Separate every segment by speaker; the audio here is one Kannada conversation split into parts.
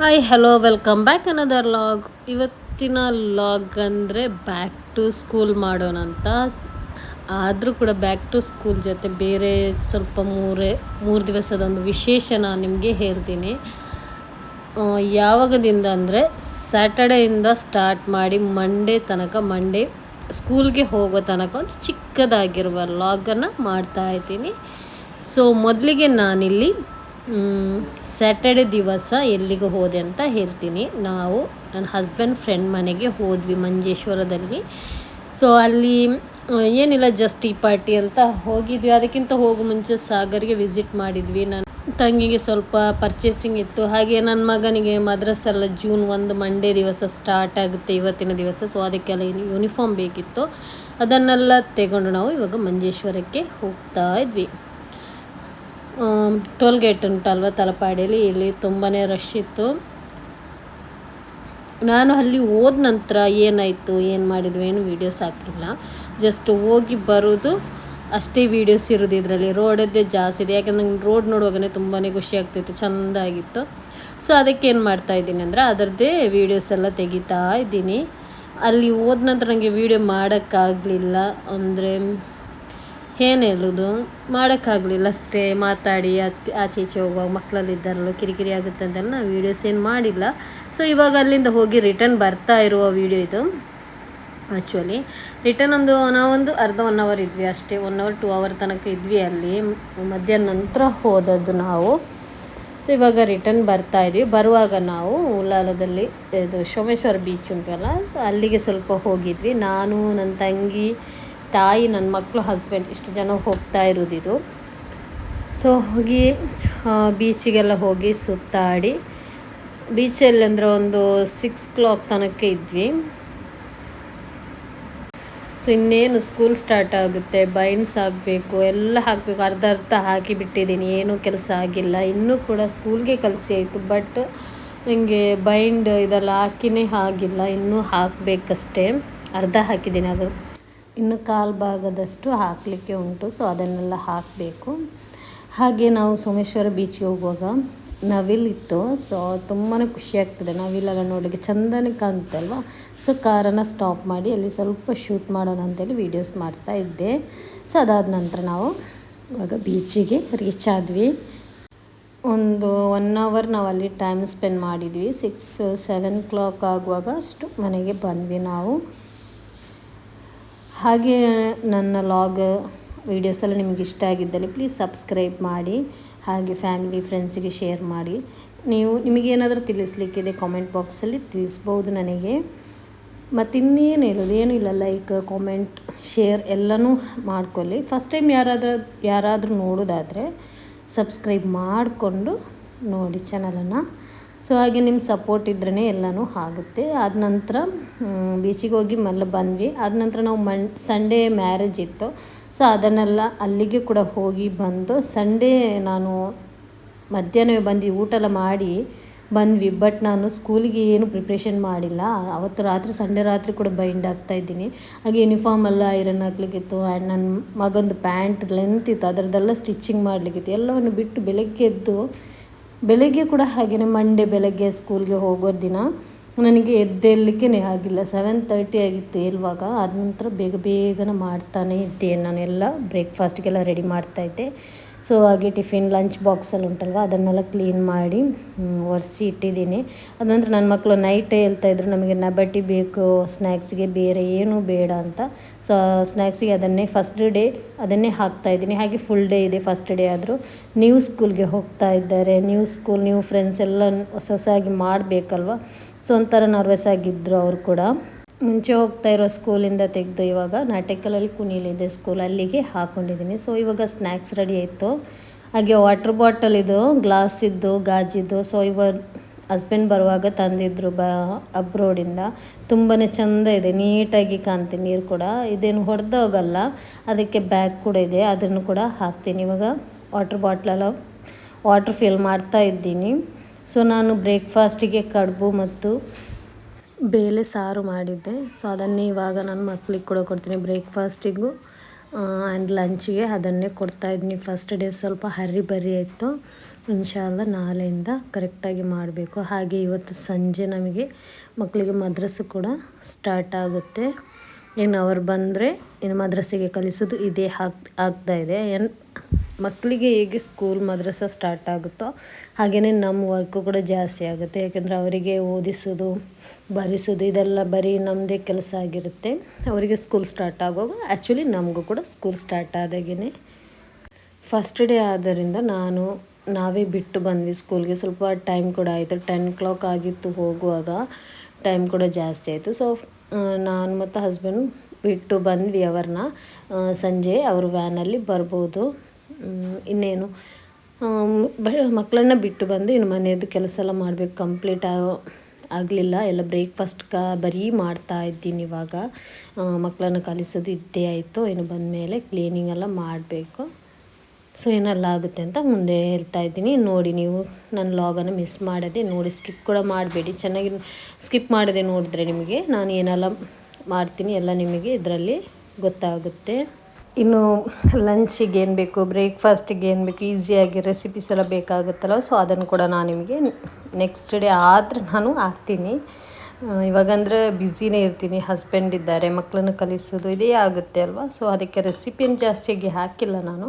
Speaker 1: Hi hello welcome back another log. ಇವತ್ತಿನ ಲಾಗ್ ಅಂದರೆ ಬ್ಯಾಕ್ ಟು ಸ್ಕೂಲ್ ಮಾಡೋಣ ಅಂತ. ಆದರೂ ಕೂಡ ಬ್ಯಾಕ್ ಟು ಸ್ಕೂಲ್ ಜೊತೆ ಬೇರೆ ಸ್ವಲ್ಪ ಮೂರು ದಿವಸದೊಂದು ವಿಶೇಷ ನಾನು ನಿಮಗೆ ಹೇಳ್ತೀನಿ. ಯಾವಾಗದಿಂದ ಅಂದರೆ ಸ್ಯಾಟರ್ಡೆಯಿಂದ ಸ್ಟಾರ್ಟ್ ಮಾಡಿ ಮಂಡೇ ಸ್ಕೂಲ್ಗೆ ಹೋಗೋ ತನಕ ಒಂದು ಚಿಕ್ಕದಾಗಿರುವ ಲಾಗನ್ನು ಮಾಡ್ತಾಯಿದ್ದೀನಿ. ಸೊ ಮೊದಲಿಗೆ ನಾನಿಲ್ಲಿ ಸ್ಯಾಟರ್ಡೆ ದಿವಸ ಎಲ್ಲಿಗೆ ಹೋದೆ ಅಂತ ಹೇಳ್ತೀನಿ. ನಾವು ನನ್ನ ಹಸ್ಬೆಂಡ್ ಫ್ರೆಂಡ್ ಮನೆಗೆ ಹೋದ್ವಿ ಮಂಜೇಶ್ವರದಲ್ಲಿ. ಸೊ ಅಲ್ಲಿ ಏನಿಲ್ಲ, ಜಸ್ಟ್ ಈ ಪಾರ್ಟಿ ಅಂತ ಹೋಗಿದ್ವಿ. ಅದಕ್ಕಿಂತ ಹೋಗೋ ಮುಂಚೆ ಸಾಗರ್ಗೆ ವಿಸಿಟ್ ಮಾಡಿದ್ವಿ. ನನ್ನ ತಂಗಿಗೆ ಸ್ವಲ್ಪ ಪರ್ಚೇಸಿಂಗ್ ಇತ್ತು. ಹಾಗೆ ನನ್ನ ಮಗನಿಗೆ ಮದ್ರಸೆಲ್ಲ ಜೂನ್ 1 ಮಂಡೇ ದಿವಸ ಸ್ಟಾರ್ಟ್ ಆಗುತ್ತೆ, ಇವತ್ತಿನ ದಿವಸ. ಸೊ ಅದಕ್ಕೆಲ್ಲ ಯೂನಿಫಾರ್ಮ್ ಬೇಕಿತ್ತು. ಅದನ್ನೆಲ್ಲ ತೆಗೊಂಡು ನಾವು ಇವಾಗ ಮಂಜೇಶ್ವರಕ್ಕೆ ಹೋಗ್ತಾ ಇದ್ವಿ. ಟೋಲ್ ಗೇಟ್ ಉಂಟಲ್ವ ತಲಪಾಡಿಯಲ್ಲಿ, ಇಲ್ಲಿ ತುಂಬಾ ರಶ್ ಇತ್ತು. ನಾನು ಅಲ್ಲಿ ಹೋದ ನಂತರ ಏನಾಯಿತು, ಏನು ಮಾಡಿದ್ವಿ, ಏನು ವೀಡಿಯೋಸ್ ಹಾಕಿಲ್ಲ. ಜಸ್ಟ್ ಹೋಗಿ ಬರೋದು ಅಷ್ಟೇ ವೀಡಿಯೋಸ್ ಇರೋದು. ಇದರಲ್ಲಿ ರೋಡದ್ದೇ ಜಾಸ್ತಿ ಇದೆ, ಯಾಕಂದ್ರೆ ನಂಗೆ ರೋಡ್ ನೋಡುವಾಗಲೇ ತುಂಬಾ ಖುಷಿ ಆಗ್ತಿತ್ತು, ಚೆಂದಾಗಿತ್ತು. ಸೊ ಅದಕ್ಕೆ ಏನು ಮಾಡ್ತಾಯಿದ್ದೀನಿ ಅಂದರೆ ಅದರದ್ದೇ ವೀಡಿಯೋಸ್ ಎಲ್ಲ ತೆಗಿತಾ ಇದ್ದೀನಿ. ಅಲ್ಲಿ ಹೋದ ನಂತರ ನನಗೆ ವೀಡಿಯೋ ಮಾಡೋಕ್ಕಾಗಲಿಲ್ಲ. ಅಂದರೆ ಏನು ಹೇಳೋದು, ಮಾಡೋಕ್ಕಾಗಲಿಲ್ಲ ಅಷ್ಟೇ. ಮಾತಾಡಿ ಆಚೆ ಈಚೆ ಹೋಗುವಾಗ ಮಕ್ಕಳಲ್ಲಿದ್ದಾರಲ್ಲ, ಕಿರಿಕಿರಿ ಆಗುತ್ತೆ ಅಂತೆಲ್ಲ ನಾನು ವೀಡಿಯೋಸ್ ಏನು ಮಾಡಿಲ್ಲ. ಸೊ ಇವಾಗ ಅಲ್ಲಿಂದ ಹೋಗಿ ರಿಟರ್ನ್ ಬರ್ತಾ ಇರುವ ವೀಡಿಯೋ ಇದು. ಆ್ಯಕ್ಚುಲಿ ರಿಟರ್ನ್ ನಾವೊಂದು ಅರ್ಧ 1 ಅವರ್ ಇದ್ವಿ ಅಷ್ಟೇ. 1 ಅವರ್ 2 ಅವರ್ ತನಕ ಇದ್ವಿ ಅಲ್ಲಿ. ಮಧ್ಯಾಹ್ನ ನಂತರ ಹೋದದ್ದು ನಾವು. ಸೊ ಇವಾಗ ರಿಟರ್ನ್ ಬರ್ತಾ ಇದ್ವಿ. ಬರುವಾಗ ನಾವು ಉಳ್ಳಾಲದಲ್ಲಿ ಇದು ಸೋಮೇಶ್ವರ ಬೀಚ್ ಉಂಟಲ್ಲ, ಸೊ ಅಲ್ಲಿಗೆ ಸ್ವಲ್ಪ ಹೋಗಿದ್ವಿ. ನಾನು, ನನ್ನ ತಂಗಿ, ತಾಯಿ, ನನ್ನ ಮಕ್ಕಳು, ಹಸ್ಬೆಂಡ್, ಇಷ್ಟು ಜನ ಹೋಗ್ತಾ ಇರೋದಿದು. ಸೊ ಹೋಗಿ ಬೀಚಿಗೆಲ್ಲ ಹೋಗಿ ಸುತ್ತಾಡಿ, ಬೀಚಲ್ಲಿ ಅಂದರೆ ಒಂದು 6 o'clock ತನಕ ಇದ್ವಿ. ಸೊ ಇನ್ನೇನು ಸ್ಕೂಲ್ ಸ್ಟಾರ್ಟ್ ಆಗುತ್ತೆ, ಬೈಂಡ್ಸ್ ಆಗಬೇಕು, ಎಲ್ಲ ಹಾಕಬೇಕು. ಅರ್ಧ ಹಾಕಿಬಿಟ್ಟಿದ್ದೀನಿ, ಏನೂ ಕೆಲಸ ಆಗಿಲ್ಲ. ಇನ್ನೂ ಕೂಡ ಸ್ಕೂಲ್ಗೆ ಕಲಿಸಿ ಆಯಿತು, ಬಟ್ ನನಗೆ ಬೈಂಡ್ ಇದೆಲ್ಲ ಹಾಕಿನೇ ಆಗಿಲ್ಲ, ಇನ್ನೂ ಹಾಕಬೇಕಷ್ಟೇ. ಅರ್ಧ ಹಾಕಿದ್ದೀನಿ, ಅದು ಇನ್ನು ಕಾಲು ಭಾಗದಷ್ಟು ಹಾಕಲಿಕ್ಕೆ ಉಂಟು. ಸೊ ಅದನ್ನೆಲ್ಲ ಹಾಕಬೇಕು. ಹಾಗೆ ನಾವು ಸೋಮೇಶ್ವರ ಬೀಚ್ಗೆ ಹೋಗುವಾಗ ನವಿಲಿತ್ತು. ಸೊ ತುಂಬಾ ಖುಷಿ ಆಗ್ತದೆ ನವಿಲೆಲ್ಲ ನೋಡೋಕ್ಕೆ, ಚೆಂದನೇ ಕಾಣುತ್ತಲ್ವ. ಸೊ ಕಾರನ್ನು ಸ್ಟಾಪ್ ಮಾಡಿ ಅಲ್ಲಿ ಸ್ವಲ್ಪ ಶೂಟ್ ಮಾಡೋಣ ಅಂತೇಳಿ ವೀಡಿಯೋಸ್ ಮಾಡ್ತಾ ಇದ್ದೆ. ಸೊ ಅದಾದ ನಂತರ ನಾವು ಇವಾಗ ಬೀಚಿಗೆ ರೀಚ್ ಆದ್ವಿ. ಒಂದು 1 ಅವರ್ ನಾವು ಅಲ್ಲಿ ಟೈಮ್ ಸ್ಪೆಂಡ್ ಮಾಡಿದ್ವಿ. 6-7 o'clock ಆಗುವಾಗ ಅಷ್ಟು ಮನೆಗೆ ಬಂದ್ವಿ ನಾವು. ಹಾಗೆ ನನ್ನ ಲಾಗ್ ವೀಡಿಯೋಸ್ ಎಲ್ಲ ನಿಮಗೆ ಇಷ್ಟ ಆಗಿದ್ದಲ್ಲಿ ಪ್ಲೀಸ್ ಸಬ್ಸ್ಕ್ರೈಬ್ ಮಾಡಿ. ಹಾಗೆ ಫ್ಯಾಮಿಲಿ ಫ್ರೆಂಡ್ಸಿಗೆ ಶೇರ್ ಮಾಡಿ. ನಿಮಗೇನಾದರೂ ತಿಳಿಸ್ಲಿಕ್ಕಿದೆ ಕಾಮೆಂಟ್ ಬಾಕ್ಸಲ್ಲಿ ತಿಳಿಸ್ಬೋದು ನನಗೆ. ಮತ್ತು ಇನ್ನೇನು ಹೇಳೋದು, ಏನೂ ಇಲ್ಲ, ಲೈಕ್, ಕಾಮೆಂಟ್, ಶೇರ್ ಎಲ್ಲನೂ ಮಾಡ್ಕೊಳ್ಳಿ. ಫಸ್ಟ್ ಟೈಮ್ ಯಾರಾದರೂ ನೋಡೋದಾದರೆ ಸಬ್ಸ್ಕ್ರೈಬ್ ಮಾಡಿಕೊಂಡು ನೋಡಿ ಚಾನಲನ್ನು. ಸೊ ಹಾಗೆ ನಿಮ್ಮ ಸಪೋರ್ಟ್ ಇದ್ರೇ ಎಲ್ಲನೂ ಆಗುತ್ತೆ. ಆದ ನಂತರ ಬೀಚಿಗೆ ಹೋಗಿ ಬಂದ್ವಿ. ಆದ ನಂತರ ನಾವು ಸಂಡೇ ಮ್ಯಾರೇಜ್ ಇತ್ತು. ಸೊ ಅದನ್ನೆಲ್ಲ ಅಲ್ಲಿಗೆ ಕೂಡ ಹೋಗಿ ಬಂದು, ಸಂಡೇ ನಾನು ಮಧ್ಯಾಹ್ನವೇ ಬಂದು ಊಟ ಎಲ್ಲ ಮಾಡಿ ಬಂದ್ವಿ. ಬಟ್ ನಾನು ಸ್ಕೂಲಿಗೆ ಏನು ಪ್ರಿಪ್ರೇಷನ್ ಮಾಡಿಲ್ಲ. ಅವತ್ತು ರಾತ್ರಿ, ಸಂಡೇ ರಾತ್ರಿ ಕೂಡ ಬೈಂಡ್ ಆಗ್ತಾಯಿದ್ದೀನಿ. ಹಾಗೆ ಯೂನಿಫಾರ್ಮ್ ಎಲ್ಲ ಐರನ್ ಹಾಕ್ಲಿಕ್ಕಿತ್ತು. ಆ್ಯಂಡ್ ನನ್ನ ಮಗಂದು ಪ್ಯಾಂಟ್ ಲೆಂತ್ ಇತ್ತು, ಅದರದ್ದೆಲ್ಲ ಸ್ಟಿಚಿಂಗ್ ಮಾಡಲಿಕ್ಕಿತ್ತು. ಎಲ್ಲವನ್ನು ಬಿಟ್ಟು ಬೆಳಗ್ಗೆ ಕೂಡ ಹಾಗೆಯೇ ಮಂಡೇ ಬೆಳಗ್ಗೆ ಸ್ಕೂಲ್ಗೆ ಹೋಗೋ ದಿನ ನನಗೆ ಎದ್ದೇಳಲಿಕ್ಕೆ ಆಗಿಲ್ಲ. 7:30 ಆಗಿತ್ತು ಹೇಳುವಾಗ. ಆದ ನಂತರ ಬೇಗನೆ ಮಾಡ್ತಾನೆ ಇದ್ದೆ. ನಾನೆಲ್ಲ ಬ್ರೇಕ್ಫಾಸ್ಟ್ಗೆಲ್ಲ ರೆಡಿ ಮಾಡ್ತಾಯಿದ್ದೆ. ಸೊ ಹಾಗೆ ಟಿಫಿನ್ ಲಂಚ್ ಬಾಕ್ಸಲ್ಲಿ ಉಂಟಲ್ವ ಅದನ್ನೆಲ್ಲ ಕ್ಲೀನ್ ಮಾಡಿ ಒರೆಸಿ ಇಟ್ಟಿದ್ದೀನಿ. ಅದ ನಂತರ ನನ್ನ ಮಕ್ಕಳು ನೈಟೇ ಹೇಳ್ತಾಯಿದ್ರು ನಮಗೆ ನಬಟ್ಟಿ ಬೇಕು ಸ್ನ್ಯಾಕ್ಸಿಗೆ, ಬೇರೆ ಏನೂ ಬೇಡ ಅಂತ. ಸೊ ಸ್ನ್ಯಾಕ್ಸಿಗೆ ಅದನ್ನೇ ಫಸ್ಟ್ ಡೇ ಅದನ್ನೇ ಹಾಕ್ತಾಯಿದ್ದೀನಿ. ಹಾಗೆ ಫುಲ್ ಡೇ ಇದೆ, ಫಸ್ಟ್ ಡೇ ಆದರೂ. ನ್ಯೂ ಸ್ಕೂಲ್ಗೆ ಹೋಗ್ತಾ ಇದ್ದಾರೆ, ನ್ಯೂ ಸ್ಕೂಲ್, ನ್ಯೂ ಫ್ರೆಂಡ್ಸ್ ಎಲ್ಲ ಹೊಸದಾಗಿ ಮಾಡಬೇಕಲ್ವ. ಸೊ ಒಂಥರ ನರ್ವಸ್ ಆಗಿದ್ದರು ಅವರು ಕೂಡ. ಮುಂಚೆ ಹೋಗ್ತಾ ಇರೋ ಸ್ಕೂಲಿಂದ ತೆಗೆದು ಇವಾಗ ನಾಟಕಲಲ್ಲಿ ಕುಣಿಲಿದೆ ಸ್ಕೂಲ್, ಅಲ್ಲಿಗೆ ಹಾಕ್ಕೊಂಡಿದ್ದೀನಿ. ಸೊ ಇವಾಗ ಸ್ನ್ಯಾಕ್ಸ್ ರೆಡಿ ಆಯಿತು. ಹಾಗೆ ವಾಟರ್ ಬಾಟಲ್ ಇದು ಗ್ಲಾಸಿದ್ದು, ಗಾಜಿದ್ದು. ಸೊ ಇವಾಗ ಹಸ್ಬೆಂಡ್ ಬರುವಾಗ ತಂದಿದ್ರು ಅಬ್ರೋಡಿಂದ. ತುಂಬಾ ಚೆಂದ ಇದೆ, ನೀಟಾಗಿ ಕಾಣ್ತೀನಿ. ನೀರು ಕೂಡ ಇದೇನು ಹೊಡೆದೋಗಲ್ಲ, ಅದಕ್ಕೆ ಬ್ಯಾಗ್ ಕೂಡ ಇದೆ, ಅದನ್ನು ಕೂಡ ಹಾಕ್ತೀನಿ. ಇವಾಗ ವಾಟರ್ ಫಿಲ್ ಮಾಡ್ತಾ ಇದ್ದೀನಿ. ಸೊ ನಾನು ಬ್ರೇಕ್ಫಾಸ್ಟಿಗೆ ಕಡುಬು ಮತ್ತು ಬೇಳೆ ಸಾರು ಮಾಡಿದ್ದೆ. ಸೊ ಅದನ್ನೇ ಇವಾಗ ನನ್ನ ಮಕ್ಳಿಗೆ ಕೂಡ ಕೊಡ್ತೀನಿ ಬ್ರೇಕ್ಫಾಸ್ಟಿಗೂ ಆ್ಯಂಡ್ ಲಂಚಿಗೆ ಅದನ್ನೇ ಕೊಡ್ತಾಯಿದ್ದೀನಿ. ಫಸ್ಟ್ ಡೇ ಸ್ವಲ್ಪ ಹರಿ ಬರಿ ಆಯಿತು. ಇನ್ಶಾಲ್ಲ ನಾಳೆಯಿಂದ ಕರೆಕ್ಟಾಗಿ ಮಾಡಬೇಕು. ಹಾಗೆ ಇವತ್ತು ಸಂಜೆ ನಮಗೆ ಮಕ್ಕಳಿಗೆ ಮದ್ರಸೆ ಕೂಡ ಸ್ಟಾರ್ಟ್ ಆಗುತ್ತೆ. ಇನ್ನು ಅವ್ರು ಬಂದರೆ ಇನ್ನು ಮದ್ರಸೆಗೆ ಕಲಿಸೋದು ಇದೇ ಆಗ್ತಾಯಿದೆ. ಮಕ್ಕಳಿಗೆ ಹೇಗೆ ಸ್ಕೂಲ್ ಮದ್ರಸೆ ಸ್ಟಾರ್ಟ್ ಆಗುತ್ತೋ ಹಾಗೆಯೇ ನಮ್ಮ ವರ್ಕು ಕೂಡ ಜಾಸ್ತಿ ಆಗುತ್ತೆ. ಯಾಕೆಂದರೆ ಅವರಿಗೆ ಓದಿಸೋದು ಬರೆಸೋದು ಇದೆಲ್ಲ ಬರೀ ನಮ್ಮದೇ ಕೆಲಸ ಆಗಿರುತ್ತೆ. ಅವರಿಗೆ ಸ್ಕೂಲ್ ಸ್ಟಾರ್ಟ್ ಆಗುವಾಗ ಆ್ಯಕ್ಚುಲಿ ನಮಗೂ ಕೂಡ ಸ್ಕೂಲ್ ಸ್ಟಾರ್ಟ್ ಆದಾಗೇ ಫಸ್ಟ್ ಡೇ ಆದ್ದರಿಂದ ನಾವೇ ಬಿಟ್ಟು ಬಂದ್ವಿ ಸ್ಕೂಲ್ಗೆ. ಸ್ವಲ್ಪ ಟೈಮ್ ಕೂಡ ಆಯಿತು, 10 o'clock ಆಗಿತ್ತು ಹೋಗುವಾಗ. ಟೈಮ್ ಕೂಡ ಜಾಸ್ತಿ ಆಯಿತು. ಸೊ ನಾನು ಮತ್ತು ಹಸ್ಬೆಂಡ್ ಬಿಟ್ಟು ಬಂದ್ವಿ ಅವ್ರನ್ನ. ಸಂಜೆ ಅವರು ವ್ಯಾನಲ್ಲಿ ಬರ್ಬೋದು. ಇನ್ನೇನು ಮಕ್ಕಳನ್ನ ಬಿಟ್ಟು ಬಂದು ಇನ್ನು ಮನೆಯದ್ದು ಕೆಲಸ ಎಲ್ಲ ಮಾಡಬೇಕು. ಕಂಪ್ಲೀಟ್ ಆಗಲಿಲ್ಲ, ಎಲ್ಲ ಬ್ರೇಕ್ಫಾಸ್ಟ್ ಬರೀ ಮಾಡ್ತಾ ಇದ್ದೀನಿ ಇವಾಗ. ಮಕ್ಕಳನ್ನ ಕಲಿಸೋದು ಇದ್ದೇ ಆಯಿತು. ಇನ್ನು ಬಂದಮೇಲೆ ಕ್ಲೀನಿಂಗ್ ಎಲ್ಲ ಮಾಡಬೇಕು. ಸೊ ಏನೆಲ್ಲ ಆಗುತ್ತೆ ಅಂತ ಮುಂದೆ ಹೇಳ್ತಾ ಇದ್ದೀನಿ. ನೋಡಿ, ನೀವು ನನ್ನ ಲಾಗನ್ನು ಮಿಸ್ ಮಾಡದೆ ನೋಡಿ, ಸ್ಕಿಪ್ ಕೂಡ ಮಾಡಬೇಡಿ. ಚೆನ್ನಾಗಿ ಸ್ಕಿಪ್ ಮಾಡದೆ ನೋಡಿದ್ರೆ ನಿಮಗೆ ನಾನು ಏನೆಲ್ಲ ಮಾಡ್ತೀನಿ ಎಲ್ಲ ನಿಮಗೆ ಇದರಲ್ಲಿ ಗೊತ್ತಾಗುತ್ತೆ. ಇನ್ನು ಲಂಚಿಗೆ ಏನು ಬೇಕು, ಬ್ರೇಕ್ಫಾಸ್ಟಿಗೆ ಏನು ಬೇಕು, ಈಸಿಯಾಗಿ ರೆಸಿಪೀಸ್ ಎಲ್ಲ ಬೇಕಾಗುತ್ತಲ್ಲ. ಸೊ ಅದನ್ನು ಕೂಡ ನಾನು ನಿಮಗೆ ನೆಕ್ಸ್ಟ್ ಡೇ ಆದರೆ ನಾನು ಹಾಕ್ತೀನಿ. ಇವಾಗಂದರೆ ಬ್ಯುಸಿನೇ ಇರ್ತೀನಿ, ಹಸ್ಬೆಂಡ್ ಇದ್ದಾರೆ, ಮಕ್ಕಳನ್ನು ಕಲಿಸೋದು ಇದೇ ಆಗುತ್ತೆ ಅಲ್ವಾ. ಸೊ ಅದಕ್ಕೆ ರೆಸಿಪಿಯನ್ನು ಜಾಸ್ತಿಯಾಗಿ ಹಾಕಿಲ್ಲ ನಾನು.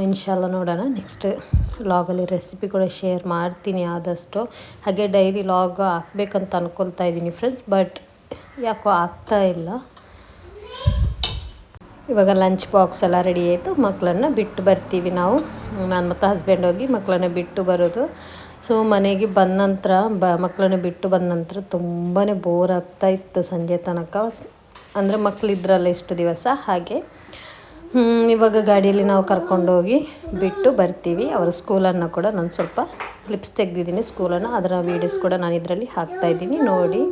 Speaker 1: ಇನ್ಶಾಲ್ಲ ನೋಡೋಣ ನೆಕ್ಸ್ಟ್ ಲಾಗಲ್ಲಿ ರೆಸಿಪಿ ಕೂಡ ಶೇರ್ ಮಾಡ್ತೀನಿ ಆದಷ್ಟು. ಹಾಗೆ ಡೈಲಿ ಲಾಗ್ ಹಾಕ್ಬೇಕಂತ ಅಂದ್ಕೊಳ್ತಾ ಇದ್ದೀನಿ ಫ್ರೆಂಡ್ಸ್, ಬಟ್ ಯಾಕೋ ಆಗ್ತಾ ಇಲ್ಲ. ಇವಾಗ ಲಂಚ್ ಬಾಕ್ಸ್ ಎಲ್ಲ ರೆಡಿ ಆಯಿತು. ಮಕ್ಕಳನ್ನ ಬಿಟ್ಟು ಬರ್ತೀವಿ ನಾವು. ನಾನು ಮತ್ತು ಹಸ್ಬೆಂಡ್ ಹೋಗಿ ಮಕ್ಕಳನ್ನ ಬಿಟ್ಟು ಬರೋದು. ಸೊ ಮನೆಗೆ ಬಂದ ನಂತರ ಮಕ್ಕಳನ್ನ ಬಿಟ್ಟು ಬಂದ ನಂತರ ತುಂಬಾ ಬೋರ್ ಆಗ್ತಾಯಿತ್ತು ಸಂಜೆ ತನಕ. ಅಂದರೆ ಮಕ್ಕಳಿದ್ರಲ್ಲ ಇಷ್ಟು ದಿವಸ, ಹಾಗೆ ಇವಾಗ ಗಾಡಿಯಲ್ಲಿ ನಾವು ಕರ್ಕೊಂಡೋಗಿ ಬಿಟ್ಟು ಬರ್ತೀವಿ. ಅವರ ಸ್ಕೂಲನ್ನು ಕೂಡ ನಾನು ಸ್ವಲ್ಪ ಕ್ಲಿಪ್ಸ್ ತೆಗೆದಿದ್ದೀನಿ ಸ್ಕೂಲನ್ನು, ಅದರ ವೀಡಿಯೋಸ್ ಕೂಡ ನಾನು ಇದರಲ್ಲಿ ಹಾಕ್ತಾಯಿದ್ದೀನಿ ನೋಡಿ.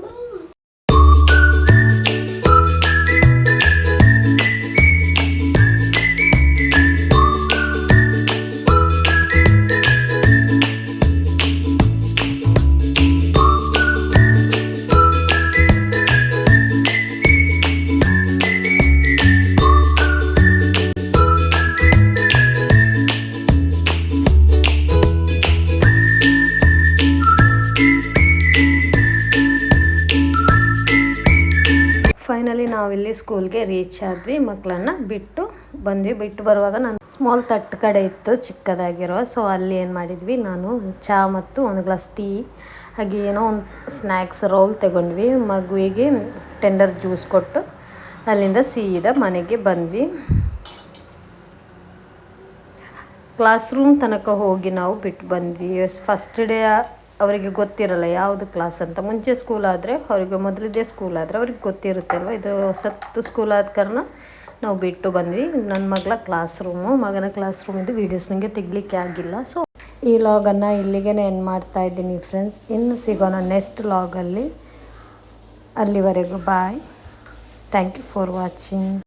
Speaker 1: ಫೈನಲಿ ನಾವಿಲ್ಲಿ ಸ್ಕೂಲ್ಗೆ ರೀಚ್ ಆದ್ವಿ. ಮಕ್ಕಳನ್ನ ಬಿಟ್ಟು ಬಂದ್ವಿ. ಬಿಟ್ಟು ಬರುವಾಗ ನಾನು ಸ್ಮಾಲ್ ತಟ್ಟು ಕಡೆ ಇತ್ತು ಚಿಕ್ಕದಾಗಿರೋ. ಸೊ ಅಲ್ಲಿ ಏನು ಮಾಡಿದ್ವಿ, ನಾನು ಚಹಾ ಮತ್ತು ಒಂದು ಗ್ಲಾಸ್ ಟೀ ಹಾಗೆ ಏನೋ ಒಂದು ಸ್ನ್ಯಾಕ್ಸ್ ರೋಲ್ ತಗೊಂಡ್ವಿ. ಮಗುವಿಗೆ ಟೆಂಡರ್ ಜ್ಯೂಸ್ ಕೊಟ್ಟು ಅಲ್ಲಿಂದ ಸೀದಾ ಮನೆಗೆ ಬಂದ್ವಿ. ಕ್ಲಾಸ್ ರೂಮ್ ತನಕ ಹೋಗಿ ನಾವು ಬಿಟ್ಟು ಬಂದ್ವಿ. ಫಸ್ಟ್ ಡೇ ಅವರಿಗೆ ಗೊತ್ತಿರಲ್ಲ ಯಾವುದು ಕ್ಲಾಸ್ ಅಂತ. ಮುಂಚೆ ಸ್ಕೂಲ್ ಆದರೆ ಅವರಿಗೆ ಮೊದಲಿದ್ದೇ ಸ್ಕೂಲ್ ಆದರೆ ಅವ್ರಿಗೆ ಗೊತ್ತಿರುತ್ತೆ ಅಲ್ವ. ಇದು ಹೊಸತ್ತು ಸ್ಕೂಲ್ ಆದ ಕಾರಣ ನಾವು ಬಿಟ್ಟು ಬಂದ್ವಿ. ನನ್ನ ಮಗನ ಕ್ಲಾಸ್ ರೂಮಿದ್ದು ವೀಡಿಯೋಸ್ ನನಗೆ ತೆಗಲಿಕ್ಕೆ ಆಗಿಲ್ಲ. ಸೊ ಈ ಲಾಗನ್ನು ಇಲ್ಲಿಗೆ ಎಂಡ್ ಮಾಡ್ತಾ ಇದ್ದೀನಿ ಫ್ರೆಂಡ್ಸ್. ಇನ್ನು ಸಿಗೋಣ ನೆಕ್ಸ್ಟ್ ಲಾಗಲ್ಲಿ. ಅಲ್ಲಿವರೆಗೂ bye. Thank you for watching.